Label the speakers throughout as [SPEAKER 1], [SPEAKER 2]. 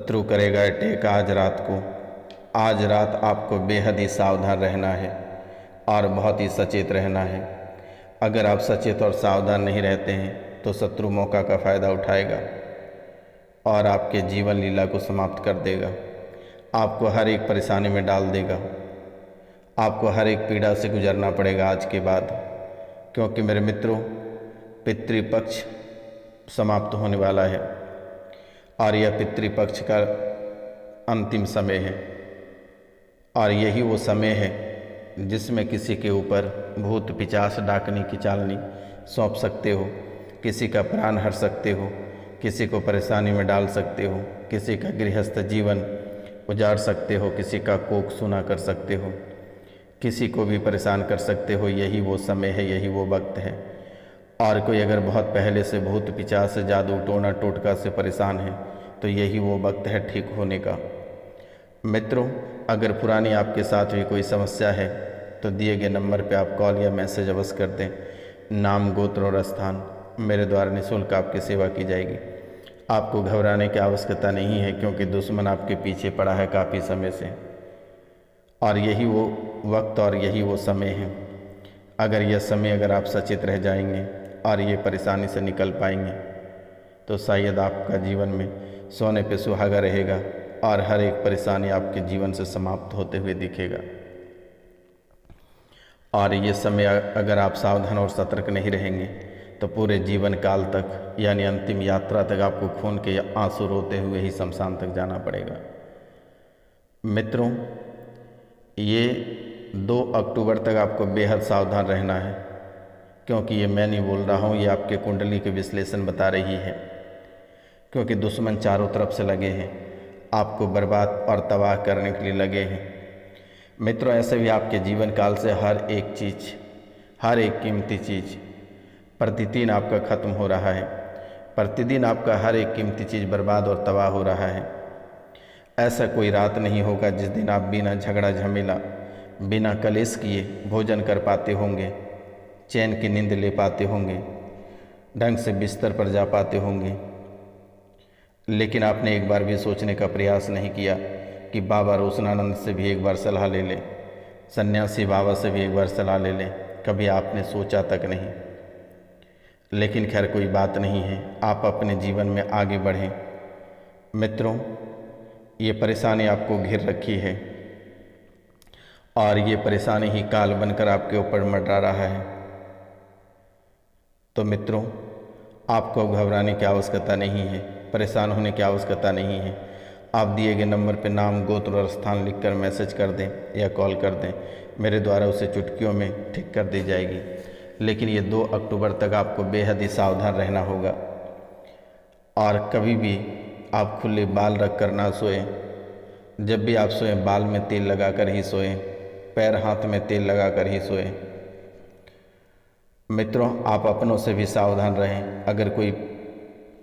[SPEAKER 1] शत्रु करेगा अटैक आज रात को। आज रात आपको बेहद ही सावधान रहना है और बहुत ही सचेत रहना है। अगर आप सचेत और सावधान नहीं रहते हैं तो शत्रु मौका का फ़ायदा उठाएगा और आपके जीवन लीला को समाप्त कर देगा। आपको हर एक परेशानी में डाल देगा। आपको हर एक पीड़ा से गुजरना पड़ेगा आज के बाद, क्योंकि मेरे मित्रों, पितृपक्ष समाप्त होने वाला है और यह पितृपक्ष का अंतिम समय है। और यही वो समय है जिसमें किसी के ऊपर भूत पिशाच डाकनी की चालनी सौंप सकते हो, किसी का प्राण हर सकते हो, किसी को परेशानी में डाल सकते हो, किसी का गृहस्थ जीवन उजाड़ सकते हो, किसी का कोख सूना कर सकते हो, किसी को भी परेशान कर सकते हो। यही वो समय है, यही वो वक्त है। और कोई अगर बहुत पहले से भूत पिशाच से, जादू टोना टोटका से परेशान है तो यही वो वक्त है ठीक होने का। मित्रों, अगर पुरानी आपके साथ भी कोई समस्या है तो दिए गए नंबर पे आप कॉल या मैसेज अवश्य कर दें। नाम, गोत्र और स्थान मेरे द्वारा निःशुल्क आपकी सेवा की जाएगी। आपको घबराने की आवश्यकता नहीं है, क्योंकि दुश्मन आपके पीछे पड़ा है काफ़ी समय से। और यही वो वक्त और यही वो समय है। अगर यह समय अगर आप सचेत रह जाएंगे और ये परेशानी से निकल पाएंगे तो शायद आपका जीवन में सोने पे सुहागा रहेगा और हर एक परेशानी आपके जीवन से समाप्त होते हुए दिखेगा। और ये समय अगर आप सावधान और सतर्क नहीं रहेंगे तो पूरे जीवन काल तक, यानी अंतिम यात्रा तक, आपको खून के आंसू रोते हुए ही शमशान तक जाना पड़ेगा। मित्रों, ये 2 अक्टूबर तक आपको बेहद सावधान रहना है, क्योंकि ये मैं नहीं बोल रहा हूँ, ये आपके कुंडली के विश्लेषण बता रही है। क्योंकि दुश्मन चारों तरफ से लगे हैं, आपको बर्बाद और तबाह करने के लिए लगे हैं। मित्रों, ऐसे भी आपके जीवन काल से हर एक चीज़, हर एक कीमती चीज़ प्रतिदिन आपका ख़त्म हो रहा है। प्रतिदिन आपका हर एक कीमती चीज़ बर्बाद और तबाह हो रहा है। ऐसा कोई रात नहीं होगा जिस दिन आप बिना झगड़ा झमेला, बिना कलेश किए भोजन कर पाते होंगे, चैन की नींद ले पाते होंगे, ढंग से बिस्तर पर जा पाते होंगे। लेकिन आपने एक बार भी सोचने का प्रयास नहीं किया कि बाबा रोशनानंद से भी एक बार सलाह ले लें, सन्यासी बाबा से भी एक बार सलाह ले लें। कभी आपने सोचा तक नहीं। लेकिन खैर, कोई बात नहीं है, आप अपने जीवन में आगे बढ़ें। मित्रों, ये परेशानी आपको घिर रखी है और ये परेशानी ही काल बनकर आपके ऊपर मंडरा रहा है। तो मित्रों, आपको घबराने की आवश्यकता नहीं है, परेशान होने की आवश्यकता नहीं है। आप दिए गए नंबर पर नाम, गोत्र और स्थान लिखकर मैसेज कर दें या कॉल कर दें। मेरे द्वारा उसे चुटकियों में ठीक कर दी जाएगी। लेकिन ये 2 अक्टूबर तक आपको बेहद ही सावधान रहना होगा और कभी भी आप खुले बाल रख कर ना सोएं। जब भी आप सोएं, बाल में तेल लगाकर ही सोएं, पैर हाथ में तेल लगाकर ही सोएं। मित्रों, आप अपनों से भी सावधान रहें। अगर कोई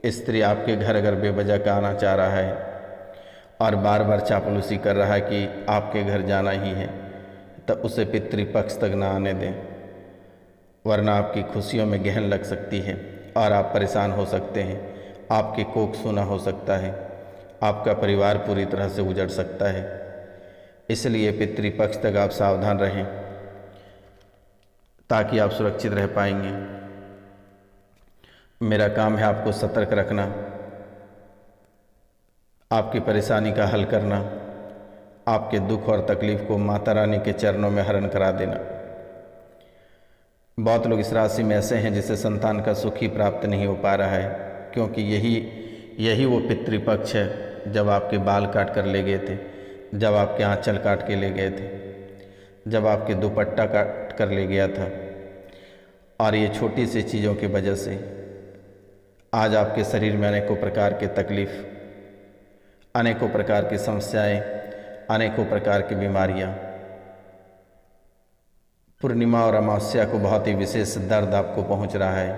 [SPEAKER 1] स्त्री आपके घर अगर बेवजह का आना चाह रहा है और बार बार चापलूसी कर रहा है कि आपके घर जाना ही है, तब उसे पितृपक्ष तक ना आने दें, वरना आपकी खुशियों में गहन लग सकती है और आप परेशान हो सकते हैं। आपके कोख सूना हो सकता है, आपका परिवार पूरी तरह से उजड़ सकता है। इसलिए पितृपक्ष तक आप सावधान रहें ताकि आप सुरक्षित रह पाएंगे। मेरा काम है आपको सतर्क रखना, आपकी परेशानी का हल करना, आपके दुख और तकलीफ को माता रानी के चरणों में हरण करा देना। बहुत लोग इस राशि में ऐसे हैं जिसे संतान का सुख ही प्राप्त नहीं हो पा रहा है, क्योंकि यही वो पितृपक्ष है जब आपके बाल काट कर ले गए थे, जब आपके आंचल काट के ले गए थे, जब आपके दुपट्टा काट कर ले गया था। और ये छोटी सी चीज़ों की वजह से आज आपके शरीर में अनेकों प्रकार के तकलीफ, अनेकों प्रकार की समस्याएं, अनेकों प्रकार की बीमारियां। पूर्णिमा और अमावस्या को बहुत ही विशेष दर्द आपको पहुंच रहा है।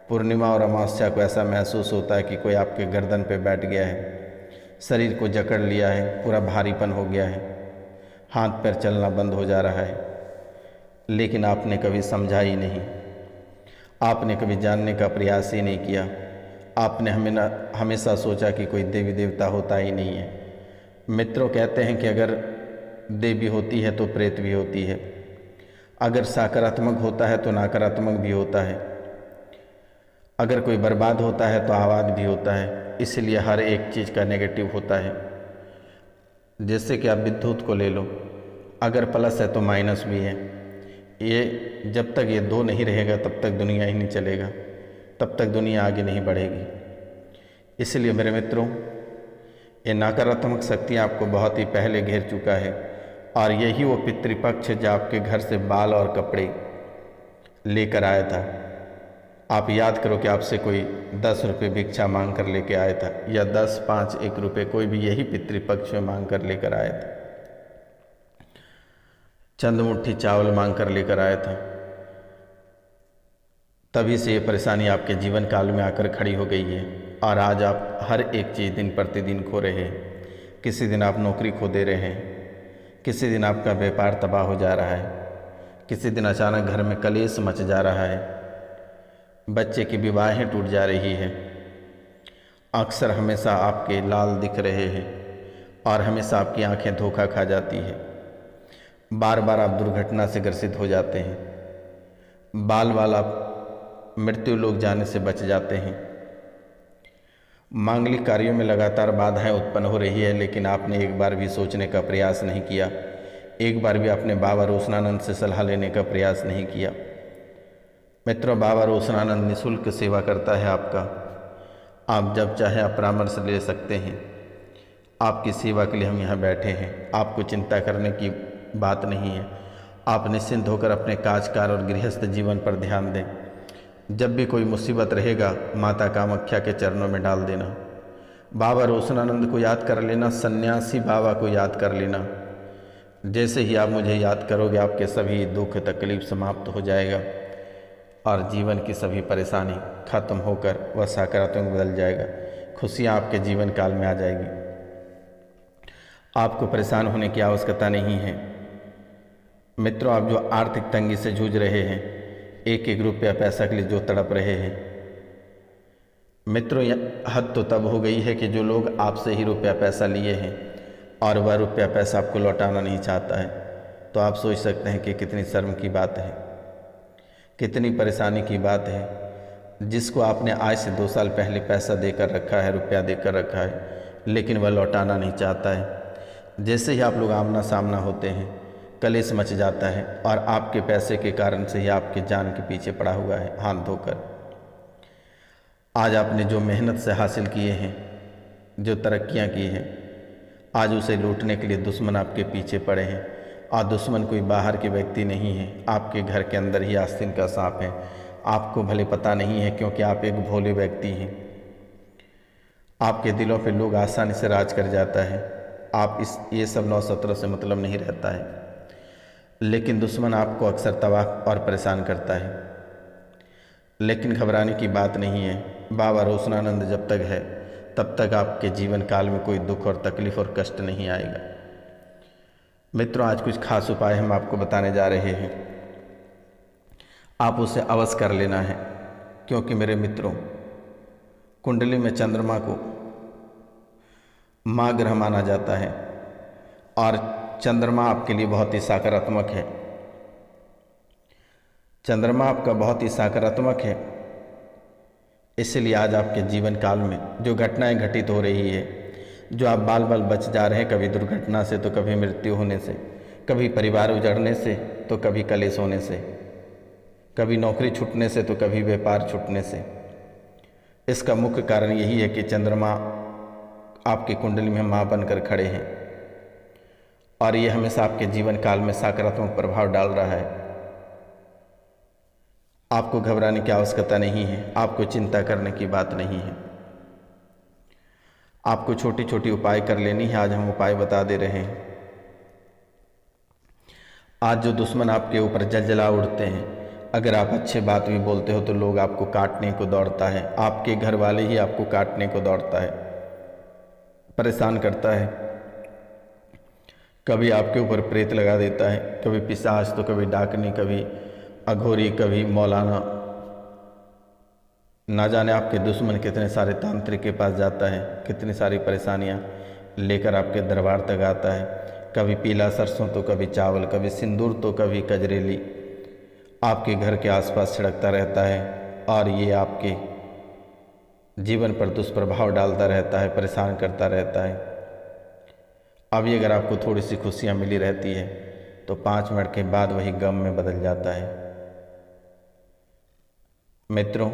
[SPEAKER 1] पूर्णिमा और अमावस्या को ऐसा महसूस होता है कि कोई आपके गर्दन पे बैठ गया है, शरीर को जकड़ लिया है, पूरा भारीपन हो गया है, हाथ पैर चलना बंद हो जा रहा है। लेकिन आपने कभी समझा ही नहीं, आपने कभी जानने का प्रयास ही नहीं किया। आपने हमेशा सोचा कि कोई देवी देवता होता ही नहीं है। मित्रों, कहते हैं कि अगर देवी होती है तो प्रेत भी होती है, अगर सकारात्मक होता है तो नकारात्मक भी होता है, अगर कोई बर्बाद होता है तो आबाद भी होता है। इसलिए हर एक चीज़ का नेगेटिव होता है। जैसे कि आप विद्युत को ले लो, अगर प्लस है तो माइनस भी है। ये जब तक ये दो नहीं रहेगा तब तक दुनिया ही नहीं चलेगा, तब तक दुनिया आगे नहीं बढ़ेगी। इसलिए मेरे मित्रों, ये नकारात्मक शक्ति आपको बहुत ही पहले घेर चुका है, और यही वो पितृपक्ष जो आपके घर से बाल और कपड़े लेकर आया था। आप याद करो कि आपसे कोई 10 रुपये भिक्षा मांग कर लेकर आया था, या 10, 5, 1 रुपये, कोई भी यही पितृपक्ष में मांग कर लेकर आया था। चंद मुट्ठी चावल मांग कर लेकर आया था। तभी से ये परेशानी आपके जीवन काल में आकर खड़ी हो गई है, और आज आप हर एक चीज़ दिन प्रतिदिन खो रहे हैं। किसी दिन आप नौकरी खो दे रहे हैं, किसी दिन आपका व्यापार तबाह हो जा रहा है, किसी दिन अचानक घर में कलेश मच जा रहा है, बच्चे की विवाहें टूट जा रही है। अक्सर हमेशा आपके लाल दिख रहे हैं, और हमेशा आपकी आंखें धोखा खा जाती है। बार बार आप दुर्घटना से ग्रसित हो जाते हैं, बाल बाल आप मृत्यु लोक जाने से बच जाते हैं। मांगलिक कार्यों में लगातार बाधाएं उत्पन्न हो रही है, लेकिन आपने एक बार भी सोचने का प्रयास नहीं किया, एक बार भी आपने बाबा रोशनानंद से सलाह लेने का प्रयास नहीं किया। मित्रों, बाबा रोशनानंद निःशुल्क सेवा करता है आपका। आप जब चाहे आप परामर्श ले सकते हैं। आपकी सेवा के लिए हम यहाँ बैठे हैं। आपको चिंता करने की बात नहीं है। आप निश्चिंत होकर अपने काजकार और गृहस्थ जीवन पर ध्यान दें। जब भी कोई मुसीबत रहेगा, माता कामाख्या के चरणों में डाल देना। बाबा रोशनानंद को याद कर लेना, सन्यासी बाबा को याद कर लेना। जैसे ही आप मुझे याद करोगे, आपके सभी दुख तकलीफ समाप्त हो जाएगा, और जीवन की सभी परेशानी खत्म होकर वह सकारात्मक बदल जाएगा। खुशियाँ आपके जीवन काल में आ जाएगी। आपको परेशान होने की आवश्यकता नहीं है। मित्रों, आप जो आर्थिक तंगी से जूझ रहे हैं, एक एक रुपया पैसा के लिए जो तड़प रहे हैं, मित्रों, हद तो तब हो गई है कि जो लोग आपसे ही रुपया पैसा लिए हैं और वह रुपया पैसा आपको लौटाना नहीं चाहता है, तो आप सोच सकते हैं कि कितनी शर्म की बात है, कितनी परेशानी की बात है। जिसको आपने आज से 2 साल पहले पैसा देकर रखा है, रुपया देकर रखा है, लेकिन वह लौटाना नहीं चाहता है। जैसे ही आप लोग आमना सामना होते हैं, कलेश मच जाता है, और आपके पैसे के कारण से ही आपकी जान के पीछे पड़ा हुआ है हाथ धोकर। आज आपने जो मेहनत से हासिल किए हैं, जो तरक्कियां की हैं, आज उसे लूटने के लिए दुश्मन आपके पीछे पड़े हैं। और दुश्मन कोई बाहर के व्यक्ति नहीं है, आपके घर के अंदर ही आस्तीन का सांप है। आपको भले पता नहीं है, क्योंकि आप एक भोले व्यक्ति हैं। आपके दिलों पे लोग आसानी से राज कर जाता है। आप ये सब 9-17 से मतलब नहीं रहता है, लेकिन दुश्मन आपको अक्सर तबाह और परेशान करता है। लेकिन घबराने की बात नहीं है। बाबा रोशनानंद जब तक है, तब तक आपके जीवन काल में कोई दुख और तकलीफ और कष्ट नहीं आएगा। मित्रों, आज कुछ खास उपाय हम आपको बताने जा रहे हैं। आप उसे अवश्य कर लेना है, क्योंकि मेरे मित्रों, कुंडली में चंद्रमा को माँ ग्रह माना जाता है, और चंद्रमा आपके लिए बहुत ही सकारात्मक है। चंद्रमा आपका बहुत ही सकारात्मक है। इसलिए आज आपके जीवन काल में जो घटनाएं घटित हो रही है, जो आप बाल बाल बच जा रहे हैं, कभी दुर्घटना से तो कभी मृत्यु होने से, कभी परिवार उजड़ने से तो कभी कलेश होने से, कभी नौकरी छूटने से तो कभी व्यापार छूटने से, इसका मुख्य कारण यही है कि चंद्रमा आपकी कुंडली में माँ बनकर खड़े हैं, और ये हमेशा आपके जीवन काल में सकारात्मक प्रभाव डाल रहा है। आपको घबराने की आवश्यकता नहीं है, आपको चिंता करने की बात नहीं है। आपको छोटी छोटी उपाय कर लेनी है। आज हम उपाय बता दे रहे हैं। आज जो दुश्मन आपके ऊपर जलजला उठते हैं, अगर आप अच्छे बात भी बोलते हो तो लोग आपको काटने को दौड़ता है। आपके घर वाले ही आपको काटने को दौड़ता है, परेशान करता है। कभी आपके ऊपर प्रेत लगा देता है, कभी पिशाच, तो कभी डाकनी, कभी अघोरी, कभी मौलाना, ना जाने आपके दुश्मन कितने सारे तांत्रिक के पास जाता है, कितनी सारी परेशानियां लेकर आपके दरबार तक आता है। कभी पीला सरसों तो कभी चावल, कभी सिंदूर तो कभी कजरेली आपके घर के आसपास छिड़कता रहता है और ये आपके जीवन पर दुष्प्रभाव डालता रहता है, परेशान करता रहता है। अभी अगर आपको थोड़ी सी खुशियाँ मिली रहती है तो 5 मिनट के बाद वही गम में बदल जाता है। मित्रों,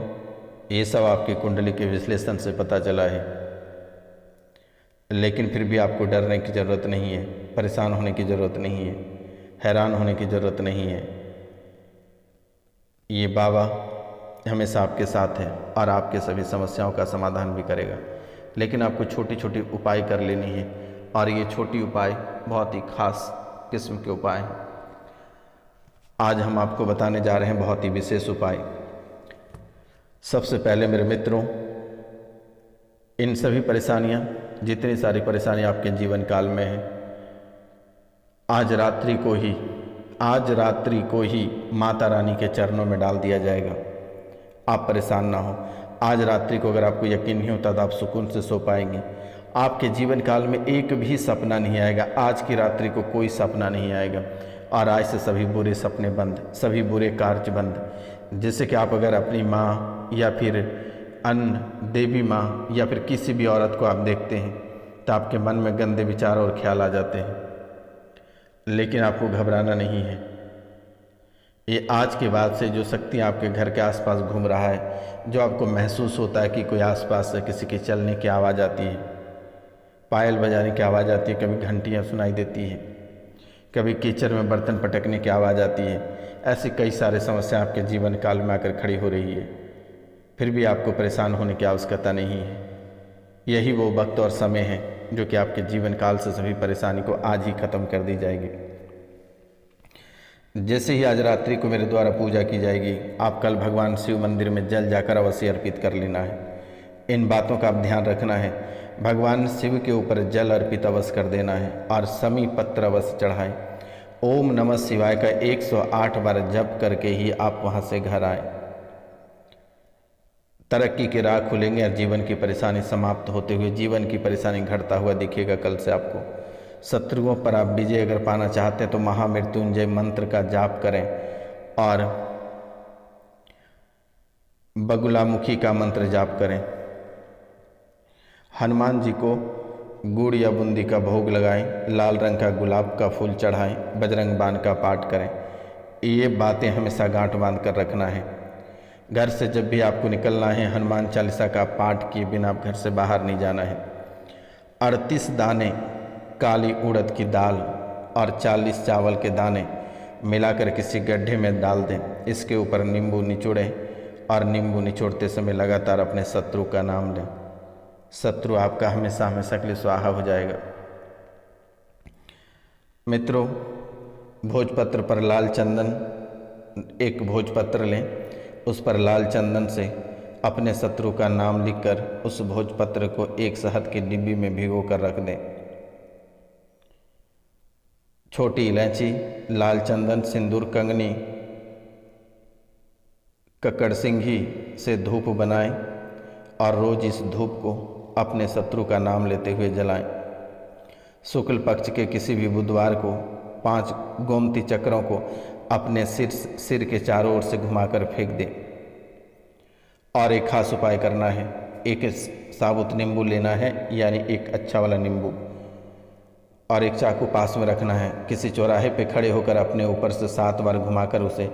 [SPEAKER 1] ये सब आपकी कुंडली के विश्लेषण से पता चला है, लेकिन फिर भी आपको डरने की ज़रूरत नहीं है, परेशान होने की ज़रूरत नहीं है, हैरान होने की ज़रूरत नहीं है। ये बाबा हमेशा आपके साथ है और आपके सभी समस्याओं का समाधान भी करेगा, लेकिन आपको छोटी छोटी उपाय कर लेनी है और ये छोटी उपाय बहुत ही खास किस्म के उपाय हैं। आज हम आपको बताने जा रहे हैं बहुत ही विशेष उपाय। सबसे पहले मेरे मित्रों, इन सभी परेशानियां, जितनी सारी परेशानियां आपके जीवन काल में हैं, आज रात्रि को ही माता रानी के चरणों में डाल दिया जाएगा। आप परेशान ना हो। आज रात्रि को अगर आपको यकीन नहीं होता तो आप सुकून से सो पाएंगे। आपके जीवन काल में एक भी सपना नहीं आएगा। आज की रात्रि को कोई सपना नहीं आएगा और आज से सभी बुरे सपने बंद, सभी बुरे कार्य बंद। जैसे कि आप अगर अपनी माँ या फिर अन्य देवी माँ या फिर किसी भी औरत को आप देखते हैं तो आपके मन में गंदे विचार और ख्याल आ जाते हैं, लेकिन आपको घबराना नहीं है। ये आज के बाद से जो शक्ति आपके घर के आसपास घूम रहा है, जो आपको महसूस होता है कि कोई आसपास से किसी के चलने की आवाज़ आती है, पायल बजाने की आवाज़ आती है, कभी घंटियाँ सुनाई देती है, कभी कीचड़ में बर्तन पटकने की आवाज़ आती है, ऐसी कई सारे समस्या आपके जीवन काल में आकर खड़ी हो रही है, फिर भी आपको परेशान होने की आवश्यकता नहीं है। यही वो वक्त और समय है जो कि आपके जीवन काल से सभी परेशानी को आज ही ख़त्म कर दी जाएगी। जैसे ही आज रात्रि को मेरे द्वारा पूजा की जाएगी, आप कल भगवान शिव मंदिर में जल जाकर अवश्य अर्पित कर लेना है। इन बातों का आप ध्यान रखना है। भगवान शिव के ऊपर जल अर्पित अवश्य कर देना है और समी पत्र अवश्य चढ़ाएं। ओम नमः शिवाय का 108 बार जप करके ही आप वहाँ से घर आए। तरक्की के राह खुलेंगे और जीवन की परेशानी समाप्त होते हुए जीवन की परेशानी घटता हुआ दिखेगा कल से आपको। शत्रुओं पर आप विजय अगर पाना चाहते हैं तो महामृत्युंजय मंत्र का जाप करें और बगुलामुखी का मंत्र जाप करें। हनुमान जी को गुड़ या बूंदी का भोग लगाएं, लाल रंग का गुलाब का फूल चढ़ाएं, बजरंग बाण का पाठ करें। ये बातें हमेशा गांठ बांध कर रखना है। घर से जब भी आपको निकलना है, हनुमान चालीसा का पाठ किए बिना आप घर से बाहर नहीं जाना है। 38 दाने काली उड़द की दाल और 40 चावल के दाने मिलाकर किसी गड्ढे में डाल दें। इसके ऊपर नींबू निचोड़ें और नींबू निचोड़ते समय लगातार अपने शत्रु का नाम लें। शत्रु आपका हमेशा हमेशा के लिए स्वाहा हो जाएगा। मित्रों, भोजपत्र पर लाल चंदन, एक भोजपत्र लें, उस पर लाल चंदन से अपने शत्रु का नाम लिखकर उस भोजपत्र को एक शहद की डिब्बी में भिगो कर रख दें। छोटी इलायची, लाल चंदन, सिंदूर, कंगनी, कक्कड़ सिंघी से धूप बनाएं और रोज इस धूप को अपने शत्रु का नाम लेते हुए जलाएं। शुक्ल पक्ष के किसी भी बुधवार को 5 गोमती चक्रों को अपने सिर के चारों ओर से घुमाकर फेंक दें। और एक खास उपाय करना है। एक साबुत नींबू लेना है, यानी एक अच्छा वाला नींबू, और एक चाकू पास में रखना है। किसी चौराहे पे खड़े होकर अपने ऊपर से 7 बार घुमाकर उसे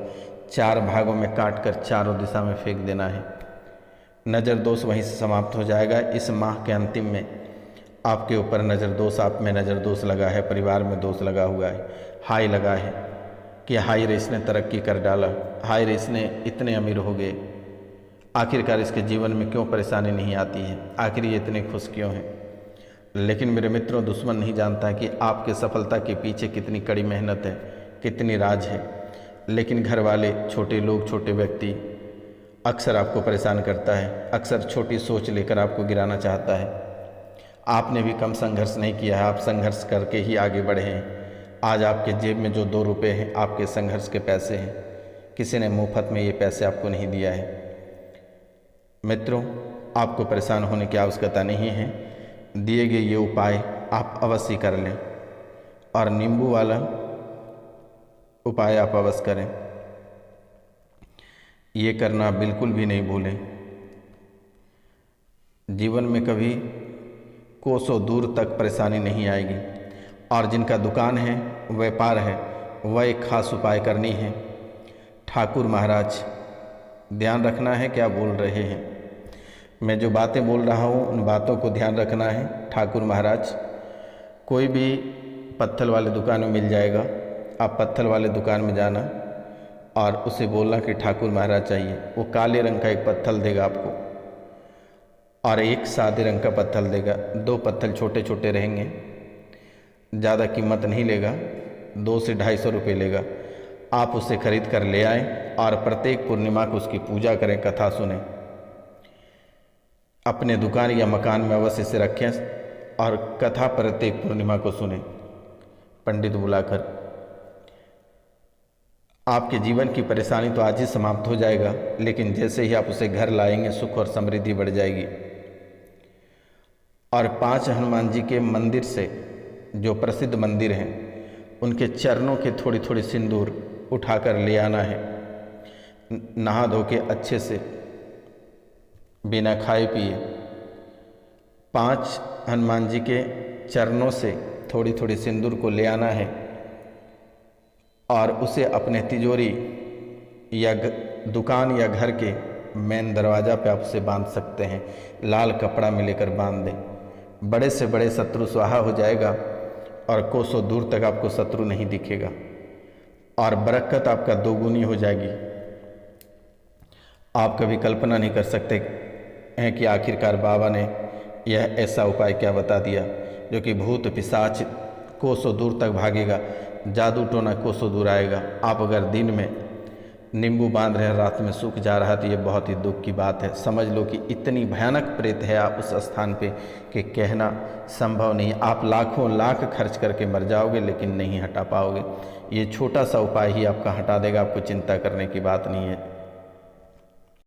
[SPEAKER 1] 4 भागों में काट कर चारों दिशा में फेंक देना है। नज़र दोष वहीं से समाप्त हो जाएगा। इस माह के अंतिम में आपके ऊपर नज़र दोष, आप में नज़र दोष लगा है, परिवार में दोष लगा हुआ है, हाई लगा है कि हाई रेस ने तरक्की कर डाला, हाई रेस ने इतने अमीर हो गए, आखिरकार इसके जीवन में क्यों परेशानी नहीं आती है, आखिर ये इतने खुश क्यों हैं। लेकिन मेरे मित्रों, दुश्मन नहीं जानता कि आपके सफलता के पीछे कितनी कड़ी मेहनत है, कितनी राज है। लेकिन घर वाले, छोटे लोग, छोटे व्यक्ति अक्सर आपको परेशान करता है, अक्सर छोटी सोच लेकर आपको गिराना चाहता है। आपने भी कम संघर्ष नहीं किया है, आप संघर्ष करके ही आगे बढ़े हैं। आज आपके जेब में जो 2 रुपये हैं, आपके संघर्ष के पैसे हैं। किसी ने मुफ्त में ये पैसे आपको नहीं दिया है। मित्रों, आपको परेशान होने की आवश्यकता नहीं है। दिए गए ये उपाय आप अवश्य कर लें और नींबू वाला उपाय आप अवश्य करें। ये करना बिल्कुल भी नहीं भूलें। जीवन में कभी कोसों दूर तक परेशानी नहीं आएगी। और जिनका दुकान है, व्यापार है, वह एक खास उपाय करनी है। ठाकुर महाराज, ध्यान रखना है क्या बोल रहे हैं। मैं जो बातें बोल रहा हूँ उन बातों को ध्यान रखना है। ठाकुर महाराज, कोई भी पत्थर वाले दुकान में मिल जाएगा। आप पत्थर वाले दुकान में जाना और उसे बोलना कि ठाकुर महाराज चाहिए। वो काले रंग का एक पत्थर देगा आपको और एक सादे रंग का पत्थर देगा। 2 पत्थर छोटे छोटे रहेंगे, ज़्यादा कीमत नहीं लेगा, 2 से 250 रुपये लेगा। आप उसे खरीद कर ले आएँ और प्रत्येक पूर्णिमा को उसकी पूजा करें, कथा सुनें। अपने दुकान या मकान में अवश्य से रखें और कथा प्रत्येक पूर्णिमा को सुनें पंडित बुलाकर। आपके जीवन की परेशानी तो आज ही समाप्त हो जाएगा, लेकिन जैसे ही आप उसे घर लाएंगे सुख और समृद्धि बढ़ जाएगी। और 5 हनुमान जी के मंदिर से, जो प्रसिद्ध मंदिर हैं, उनके चरणों के थोड़ी थोड़ी सिंदूर उठाकर ले आना है। नहा धो के अच्छे से, बिना खाए पिए 5 हनुमान जी के चरणों से थोड़ी थोड़ी सिंदूर को ले आना है और उसे अपने तिजोरी या दुकान या घर के मेन दरवाज़ा पे आप उसे बांध सकते हैं। लाल कपड़ा में लेकर बांध दें। बड़े से बड़े शत्रु स्वाहा हो जाएगा और कोसों दूर तक आपको शत्रु नहीं दिखेगा और बरकत आपका दोगुनी हो जाएगी। आप कभी कल्पना नहीं कर सकते हैं कि आखिरकार बाबा ने यह ऐसा उपाय क्या बता दिया जो कि भूत पिशाच कोसों दूर तक भागेगा, जादू टोना कोसों दूर आएगा। आप अगर दिन में नींबू बांध रहे हैं, रात में सूख जा रहा, तो ये बहुत ही दुख की बात है। समझ लो कि इतनी भयानक प्रेत है आप उस स्थान पे कि कहना संभव नहीं। आप लाखों लाख खर्च करके मर जाओगे लेकिन नहीं हटा पाओगे। ये छोटा सा उपाय ही आपका हटा देगा, आपको चिंता करने की बात नहीं है।